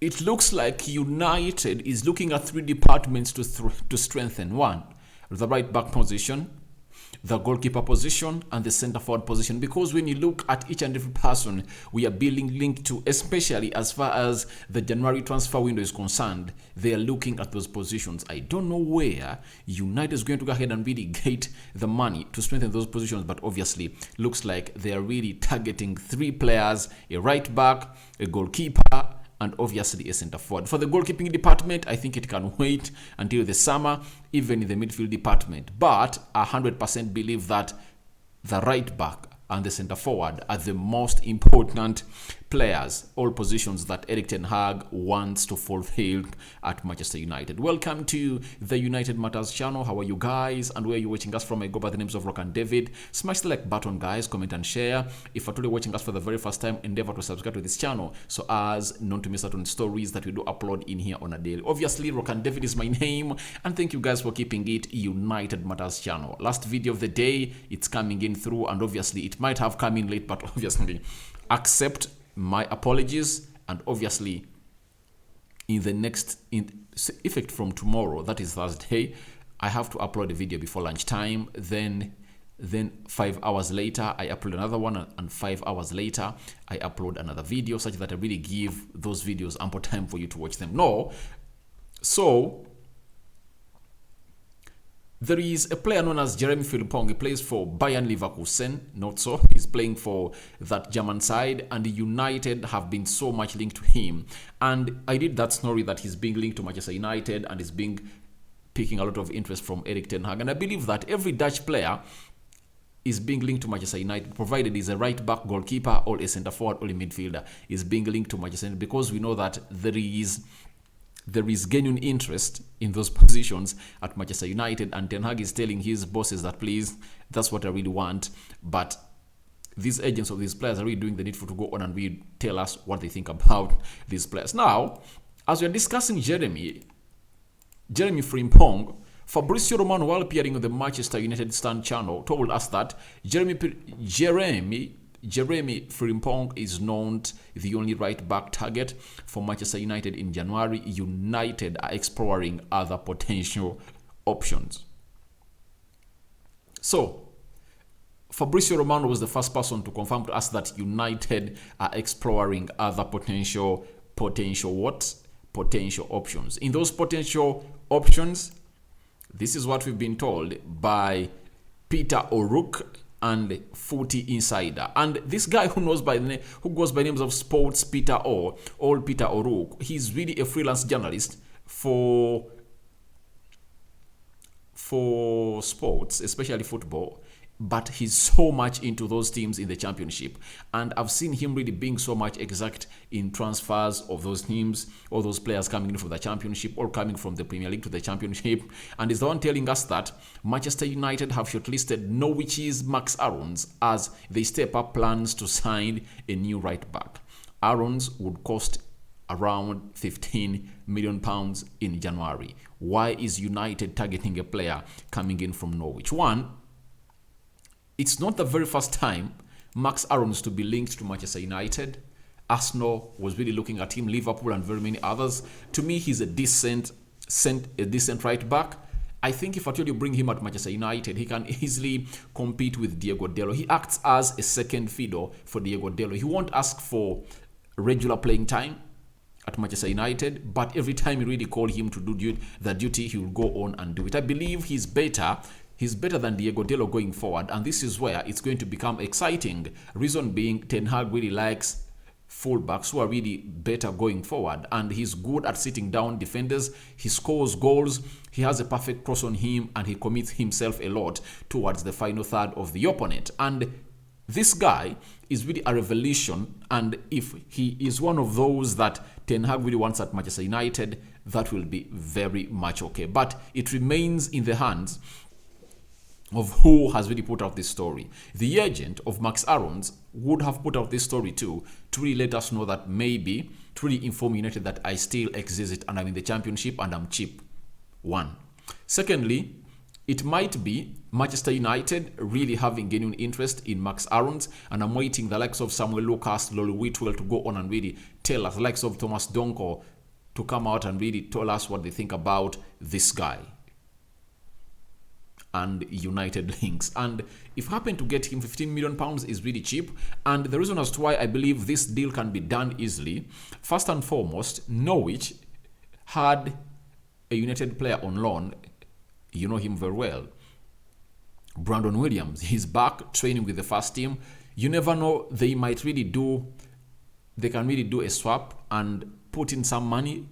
it looks like United is looking at 3 departments to strengthen. One, the right back position, the goalkeeper position, and the center forward position. Because when you look at each and every person we are being linked to, especially as far as the January transfer window is concerned, they are looking at those positions. I don't know where United is going to go ahead and really get the money to strengthen those positions, but obviously looks like they are really targeting 3 players: a right back, a goalkeeper, and obviously a center forward. For the goalkeeping department, I think it can wait until the summer, even in the midfield department. But I 100% believe that the right back and the center forward are the most important players, all positions that Erik ten Hag wants to fulfill at Manchester United. Welcome to the United Matters channel. How are you guys? And where are you watching us from? I go by the names of Rock and David. Smash the like button, guys, comment and share. If you're totally watching us for the very first time, endeavor to subscribe to this channel so as not to miss out on stories that we do upload in here on a daily. Obviously, Rock and David is my name, and thank you guys for keeping it United Matters channel. Last video of the day, it's coming in through, and obviously it might have come in late, but obviously accept my apologies. And obviously in the next effect from tomorrow, that is Thursday, I have to upload a video before lunchtime. Then 5 hours later I upload another one, and 5 hours later I upload another video, such that I really give those videos ample time for you to watch them. So there is a player known as Jeremy Frimpong. He plays for Bayern Leverkusen. Not so. He's playing for that German side, and United have been so much linked to him. And I did that story that he's being linked to Manchester United and is picking a lot of interest from Erik ten Hag. And I believe that every Dutch player is being linked to Manchester United, provided he's a right back, goalkeeper, or a center forward, or a midfielder, is being linked to Manchester United, because we know that there is genuine interest in those positions at Manchester United, and Ten Hag is telling his bosses that, please, that's what I really want. But these agents of these players are really doing the needful to go on and really tell us what they think about these players. Now, as we're discussing Jeremy Frimpong, Fabrizio Romano, while appearing on the Manchester United Stand channel, told us that Jeremy Frimpong is not the only right back target for Manchester United in January. United are exploring other potential options. So Fabrizio Romano was the first person to confirm to us that United are exploring other potential options. In those potential options, this is what we've been told by Peter O'Rourke and Footy Insider. And this guy who goes by names of Sports Peter O'Rourke, he's really a freelance journalist for sports, especially football, but he's so much into those teams in the championship. And I've seen him really being so much exact in transfers of those teams, all those players coming in from the championship or coming from the Premier League to the championship. And he's the one telling us that Manchester United have shortlisted Norwich's Maxx as they step up plans to sign a new right back. Aarons would cost around £15 million in January. Why is United targeting a player coming in from Norwich? One, it's not the very first time Maxx to be linked to Manchester United. Arsenal was really looking at him, Liverpool and very many others. To me, he's a decent right back. I think if at all you bring him at Manchester United, he can easily compete with Diego Dalot. He acts as a second fiddle for Diego Dalot. He won't ask for regular playing time at Manchester United, but every time you really call him to do the duty, he will go on and do it. I believe he's better than Diego Dalot going forward, and this is where it's going to become exciting. Reason being, Ten Hag really likes fullbacks who are really better going forward, and he's good at sitting down defenders. He scores goals, he has a perfect cross on him, and he commits himself a lot towards the final third of the opponent. And this guy is really a revelation, and if he is one of those that Ten Hag really wants at Manchester United, that will be very much okay. But it remains in the hands of who has really put out this story. The agent of Maxx would have put out this story too, to really let us know that maybe, to really inform United that I still exist and I'm in the championship and I'm cheap. One. Secondly, it might be Manchester United really having genuine interest in Maxx and I'm waiting the likes of Samuel Lucas, Lolo Whitwell to go on and really tell us, the likes of Thomas Donko, to come out and really tell us what they think about this guy and United links. And if you happen to get him, £15 million is really cheap. And the reason as to why I believe this deal can be done easily, first and foremost, Norwich had a United player on loan. You know him very well, Brandon Williams. He's back training with the first team. You never know, they can really do a swap and put in some money.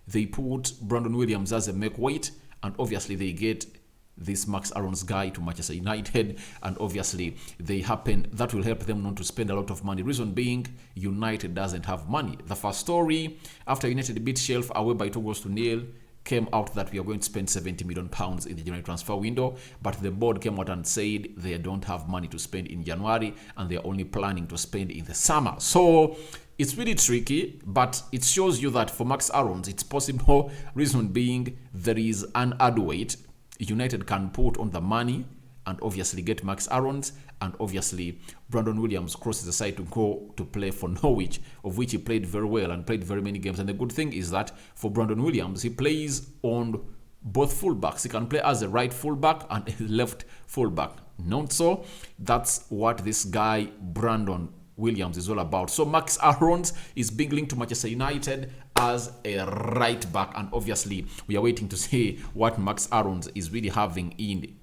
They put Brandon Williams as a make weight, and obviously they get this Max Aaron's guy to Manchester United, and obviously that will help them not to spend a lot of money. Reason being, United doesn't have money. The first story after United beat Sheffield away by 2-0 came out that we are going to spend £70 million in the January transfer window, but the board came out and said they don't have money to spend in January and they are only planning to spend in the summer. So it's really tricky, but it shows you that for Max Aaron's it's possible. Reason being, there is an add weight United can put on the money and obviously get Max Aaron's, and obviously Brandon Williams crosses the side to go to play for Norwich, of which he played very well and played very many games. And the good thing is that for Brandon Williams, he plays on both fullbacks. He can play as a right fullback and a left fullback. Not so. That's what this guy Brandon Williams is all about. So Max Aaron's is being linked to Manchester United as a right back, and obviously we are waiting to see what Max Aaron's is really having in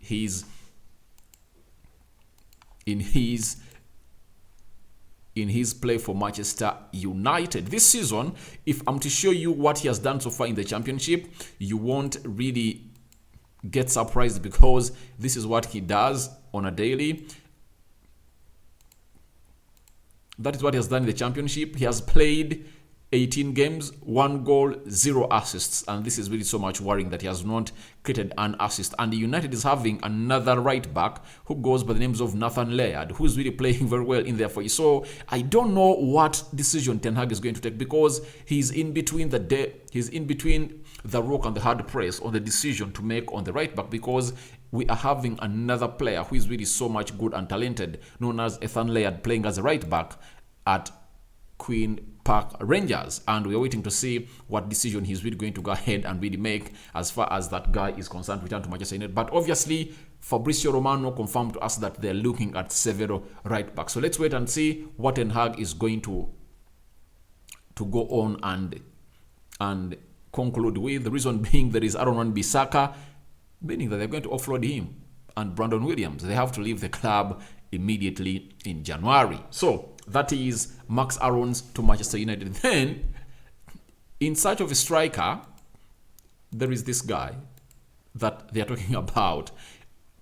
his play for Manchester United this season. If I'm to show you what he has done so far in the championship, you won't really get surprised, because this is what he does on a daily. That is what he has done in the championship. He has played 18 games, 1 goal, 0 assists. And this is really so much worrying that he has not created an assist. And the United is having another right back who goes by the names of Laird, who is really playing very well in there for you. So I don't know what decision Ten Hag is going to take, because he's in between the rock and the hard press on the decision to make on the right back, because we are having another player who is really so much good and talented, known as Laird, playing as a right back at Queen Park Rangers, and we are waiting to see what decision he's really going to go ahead and really make as far as that guy is concerned, return to Manchester United. But obviously Fabrizio Romano confirmed to us that they're looking at several right backs. So let's wait and see what Ten Hag is going to go on and conclude with. The reason being, there is Aaron Wan-Bissaka, meaning that they're going to offload him, and Brandon Williams, they have to leave the club immediately in January. So that is Max Aaron's to Manchester United. Then, in search of a striker, there is this guy that they are talking about.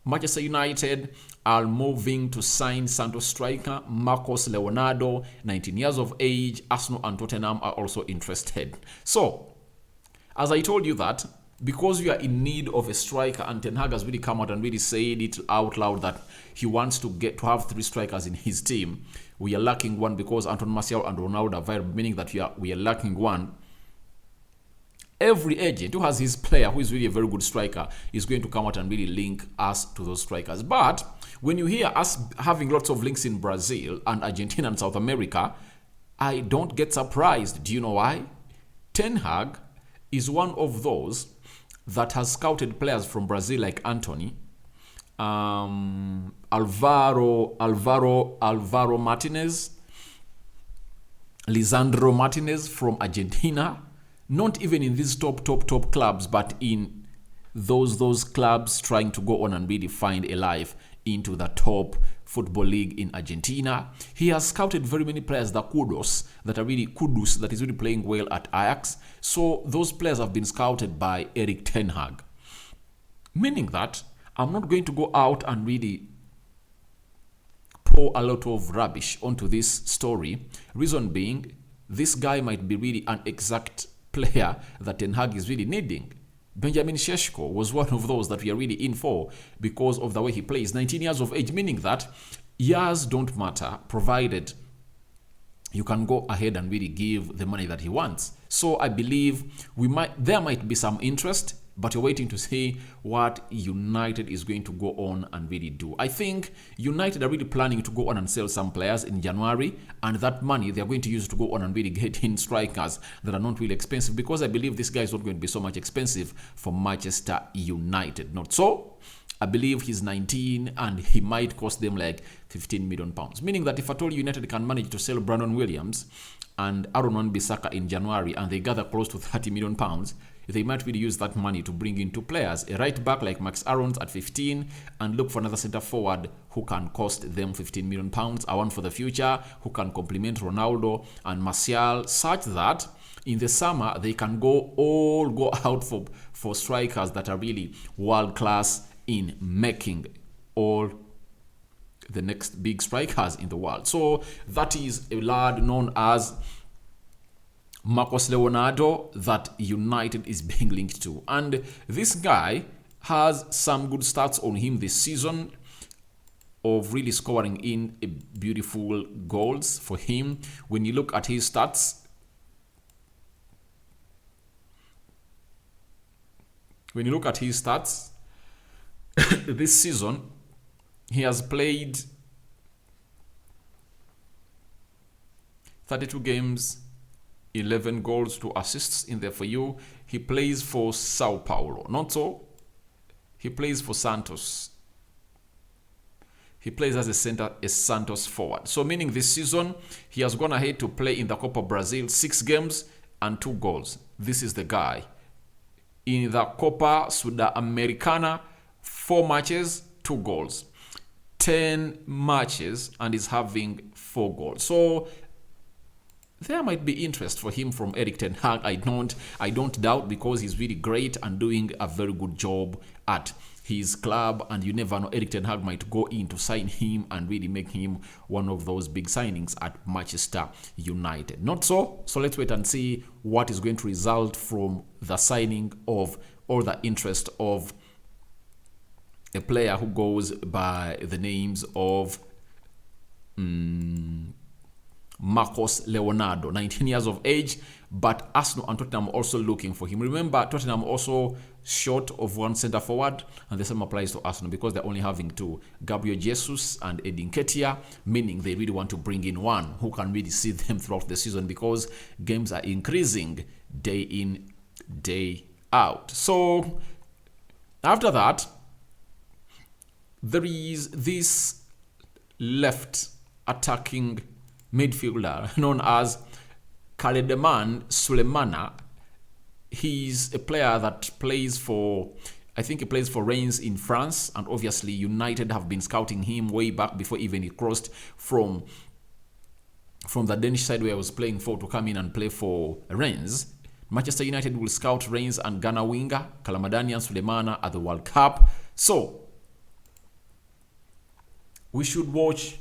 Manchester United are moving to sign Santos striker Marcos Leonardo, 19 years of age. Arsenal and Tottenham are also interested. So, as I told you that, because we are in need of a striker, and Ten Hag has really come out and really said it out loud that he wants to have 3 strikers in his team. We are lacking one because Anton Martial and Ronaldo are available, meaning that we are lacking one. Every agent who has his player who is really a very good striker is going to come out and really link us to those strikers. But when you hear us having lots of links in Brazil and Argentina and South America, I don't get surprised. Do you know why? Ten Hag is one of those that has scouted players from Brazil like Anthony, Alvaro Martinez, Lisandro Martinez from Argentina, not even in these top clubs, but in those clubs trying to go on and really find a life into the top football league in Argentina. He has scouted very many players, Kudus, that is really playing well at Ajax. So those players have been scouted by Erik Ten Hag. Meaning that I'm not going to go out and really pour a lot of rubbish onto this story. Reason being, this guy might be really an exact player that Ten Hag is really needing. Benjamin Šeško was one of those that we are really in for because of the way he plays. 19 years of age, meaning that years don't matter, provided you can go ahead and really give the money that he wants. So I believe there might be some interest, But you're waiting to see what United is going to go on and really do. I think United are really planning to go on and sell some players in January, and that money they're going to use to go on and really get in strikers that are not really expensive, because I believe this guy is not going to be so much expensive for Manchester United. Not so. I believe he's 19 and he might cost them like 15 million pounds. Meaning that if at all United can manage to sell Brandon Williams and Aaron Wan-Bissaka in January and they gather close to 30 million pounds, they might really use that money to bring in two players, a right back like Maxx at 15, and look for another centre forward who can cost them 15 million pounds, a one for the future who can complement Ronaldo and Martial, such that in the summer they can go out for strikers that are really world class in making all the next big strikers in the world. So that is a lad known as Leonardo that United is being linked to. And this guy has some good stats on him this season of really scoring in a beautiful goals for him. When you look at his stats, this season, he has played 32 games, 11 goals, 2 assists in there for you. He plays for Sao Paulo. Not so. He plays for Santos. He plays as a Santos forward. So meaning this season, he has gone ahead to play in the Copa Brazil 6 games and 2 goals. This is the guy. In the Copa Sudamericana, 4 matches, 2 goals. 10 matches and is having 4 goals. So there might be interest for him from Erik ten Hag. I don't doubt, because he's really great and doing a very good job at his club, and you never know, Erik ten Hag might go in to sign him and really make him one of those big signings at Manchester United. Not so. So let's wait and see what is going to result from the signing of, or the interest of, a player who goes by the names of Leonardo, 19 years of age, but Arsenal and Tottenham are also looking for him. Remember, Tottenham also short of one centre forward, and the same applies to Arsenal because they're only having 2, Gabriel Jesus and Edin Ketia, meaning they really want to bring in one who can really see them throughout the season, because games are increasing day in, day out. So after that, there is this left attacking midfielder known as Kamaldeen Sulemana. He's a player that plays for, I think he plays for Reims in France, and obviously United have been scouting him way back before even he crossed from the Danish side where he was playing for to come in and play for Reims. Manchester United will scout Reims and Ghana winger Kamaldeen Sulemana at the World Cup. So we should watch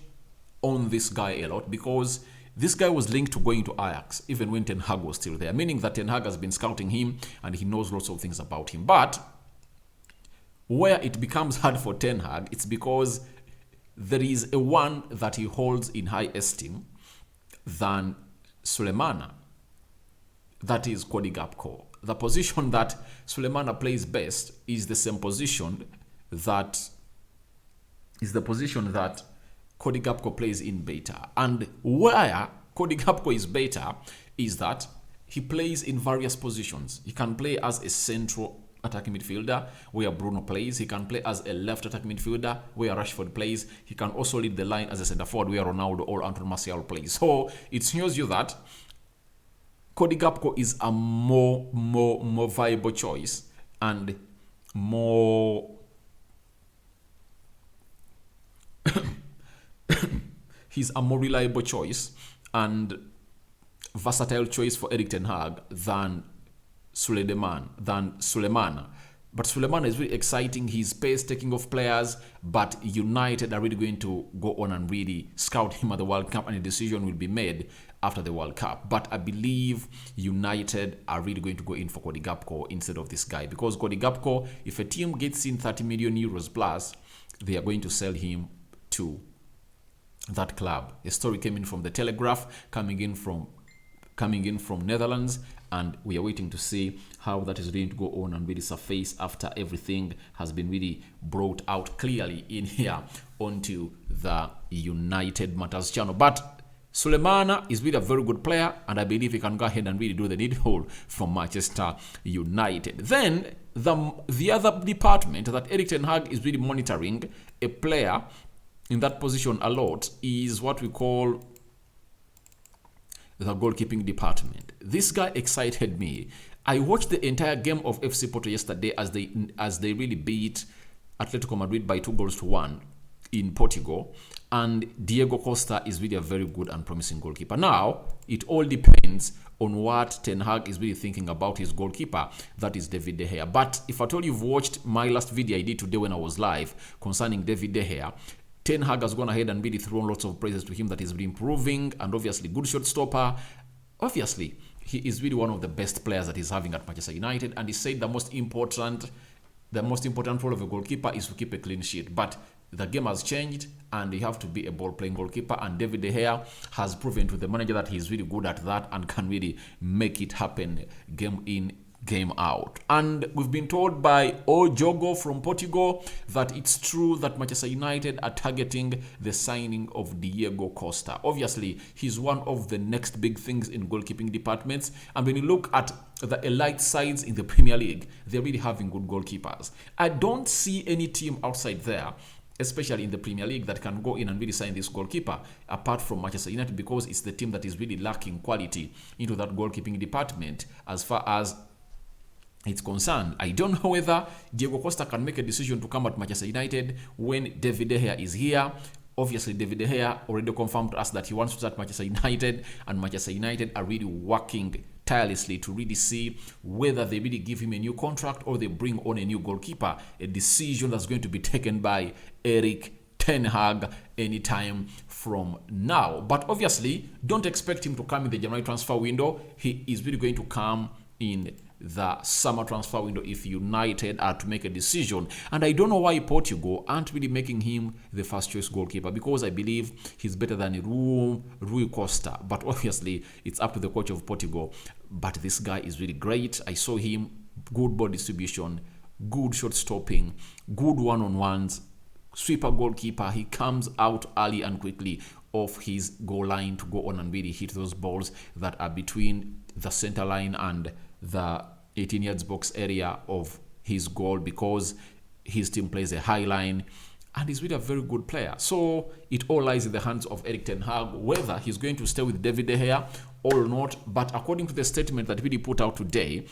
on this guy a lot, because this guy was linked to going to Ajax even when Ten Hag was still there, meaning that Ten Hag has been scouting him and he knows lots of things about him. But where it becomes hard for Ten Hag, it's because there is a one that he holds in high esteem than Sulemana. That is Cody Gakpo. The position that Sulemana plays best is the same position that Cody Gakpo plays in better. And where Cody Gakpo is better is that he plays in various positions. He can play as a central attacking midfielder where Bruno plays. He can play as a left attacking midfielder where Rashford plays. He can also lead the line as a centre forward where Ronaldo or Anthony Martial plays. So it shows you that Cody Gakpo is a more viable choice and more he's a more reliable choice and versatile choice for Erik ten Hag than Sulemana. But Sulemana is really exciting. He's pace taking off players, but United are really going to go on and really scout him at the World Cup, and a decision will be made after the World Cup. But I believe United are really going to go in for Cody Gakpo instead of this guy, because Cody Gakpo, if a team gets in 30 million euros plus, they are going to sell him to that club. A story came in from the Telegraph, coming in from coming in from Netherlands, and we are waiting to see how that is going to go on and really surface after everything has been really brought out clearly in here onto the United Matters channel. But Sulemana is really a very good player, and I believe he can go ahead and really do the needful from Manchester United. Then the other department that Erik ten Hag is really monitoring a player in that position a lot is what we call the goalkeeping department. This guy excited me. I watched the entire game of FC Porto yesterday as they really beat Atletico Madrid by 2-1 in Portugal, and Diego Costa is really a very good and promising goalkeeper. Now, it all depends on what Ten Hag is really thinking about his goalkeeper, that is David De Gea. But if at all you've watched my last video I did today when I was live concerning David De Gea, Ten Hag has gone ahead and really thrown lots of praises to him that he's been improving, and obviously good shot stopper. Obviously, he is really one of the best players that he's having at Manchester United, and he said the most important role of a goalkeeper is to keep a clean sheet. But the game has changed, and you have to be a ball-playing goalkeeper, and David De Gea has proven to the manager that he's really good at that and can really make it happen game in, game out. And we've been told by Ojogo from Portugal that it's true that Manchester United are targeting the signing of Diego Costa. Obviously, he's one of the next big things in goalkeeping departments, and when you look at the elite sides in the Premier League, they're really having good goalkeepers. I don't see any team outside there, especially in the Premier League, that can go in and really sign this goalkeeper apart from Manchester United, because it's the team that is really lacking quality into that goalkeeping department as far as it's concerned. I don't know whether Diego Costa can make a decision to come at Manchester United when David De Gea is here. Obviously, David De Gea already confirmed to us that he wants to start Manchester United, and Manchester United are really working tirelessly to really see whether they really give him a new contract or they bring on a new goalkeeper, a decision that's going to be taken by Erik ten Hag anytime from now. But obviously, don't expect him to come in the January transfer window. He is really going to come in the summer transfer window if United are to make a decision. And I don't know why Portugal aren't really making him the first choice goalkeeper, because I believe he's better than Rui Costa. But obviously, it's up to the coach of Portugal. But this guy is really great. I saw him, good ball distribution, good shot stopping, good one-on-ones, sweeper goalkeeper. He comes out early and quickly off his goal line to go on and really hit those balls that are between the center line and the 18 yards box area of his goal, because his team plays a high line, and he's really a very good player. So it all lies in the hands of Erik ten Hag whether he's going to stay with David De Gea or not. But according to the statement that we put out today,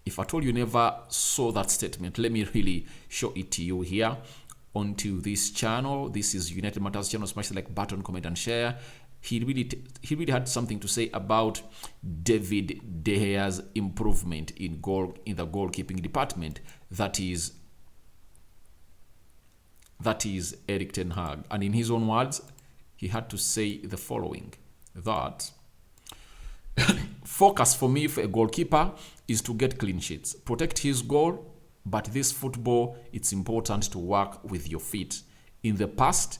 if at all you never saw that statement, let me really show it to you here onto this channel. This is United Matters channel. Smash the like button, comment and share. He really had something to say about David De Gea's improvement in the goalkeeping department. That is Erik ten Hag. And in his own words, he had to say the following, that focus for me for a goalkeeper is to get clean sheets, protect his goal, but this football, it's important to work with your feet. In the past,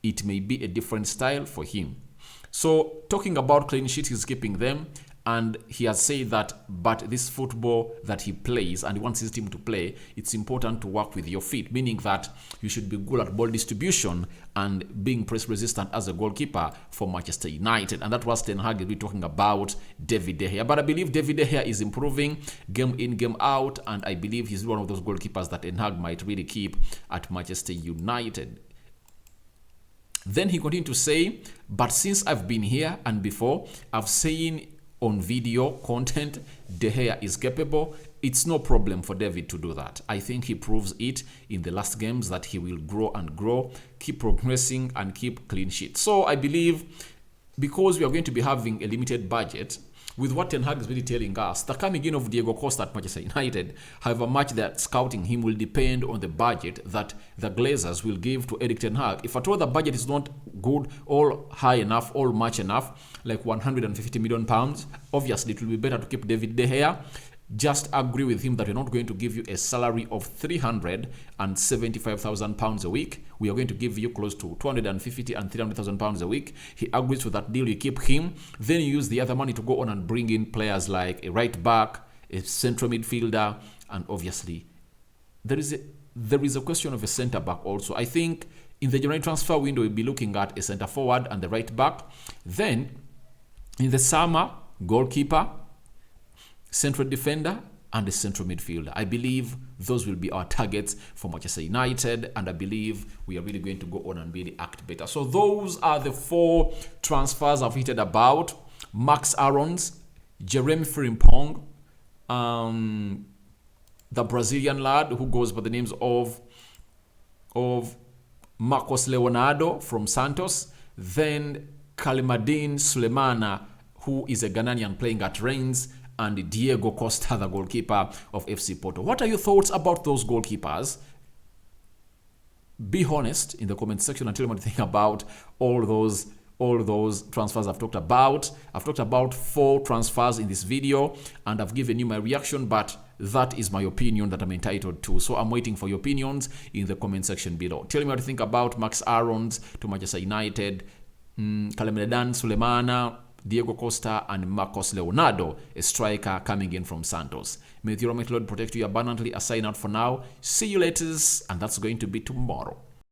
it may be a different style for him. So talking about clean sheets, he's keeping them, and he has said that, but this football that he plays and he wants his team to play, it's important to work with your feet, meaning that you should be good at ball distribution and being press resistant as a goalkeeper for Manchester United. And that was Ten Hag will be talking about David De Gea. But I believe David De Gea is improving game in, game out, and I believe he's one of those goalkeepers that Ten Hag might really keep at Manchester United. Then he continued to say, but since I've been here and before, I've seen on video content De Gea is capable. It's no problem for David to do that. I think he proves it in the last games that he will grow and grow, keep progressing and keep clean sheets. So I believe, because we are going to be having a limited budget, with what Ten Hag is really telling us, the coming in of Diego Costa at Manchester United, however much that scouting him will depend on the budget that the Glazers will give to Erik ten Hag. If at all the budget is not good, or high enough, or much enough, like £150 million, obviously it will be better to keep David De Gea just agree with him that we're not going to give you a salary of £375,000 a week. We are going to give you close to £250,000 and £300,000 a week. He agrees with that deal. You keep him. Then you use the other money to go on and bring in players like a right back, a central midfielder, and obviously there is a question of a centre back also. I think in the January transfer window, we'll be looking at a centre forward and the right back. Then in the summer, goalkeeper, central defender, and a central midfielder. I believe those will be our targets for Manchester United, and I believe we are really going to go on and really act better. So those are the 4 transfers I've heated about. Maxx, Jeremy Frimpong, the Brazilian lad who goes by the names of Leonardo from Santos, then Kamaldeen Sulemana, who is a Ghanaian playing at Rennes, and Diego Costa, the goalkeeper of FC Porto. What are your thoughts about those goalkeepers? Be honest in the comment section and tell me what you think about all those transfers I've talked about. I've talked about 4 transfers in this video, and I've given you my reaction, but that is my opinion that I'm entitled to. So I'm waiting for your opinions in the comment section below. Tell me what you think about Maxx to Manchester United, Kamaldeen Sulemana, Diego Costa, and Maxx Leonardo, a striker coming in from Santos. May the Almighty Lord protect you abundantly. I sign out for now. See you later, and that's going to be tomorrow.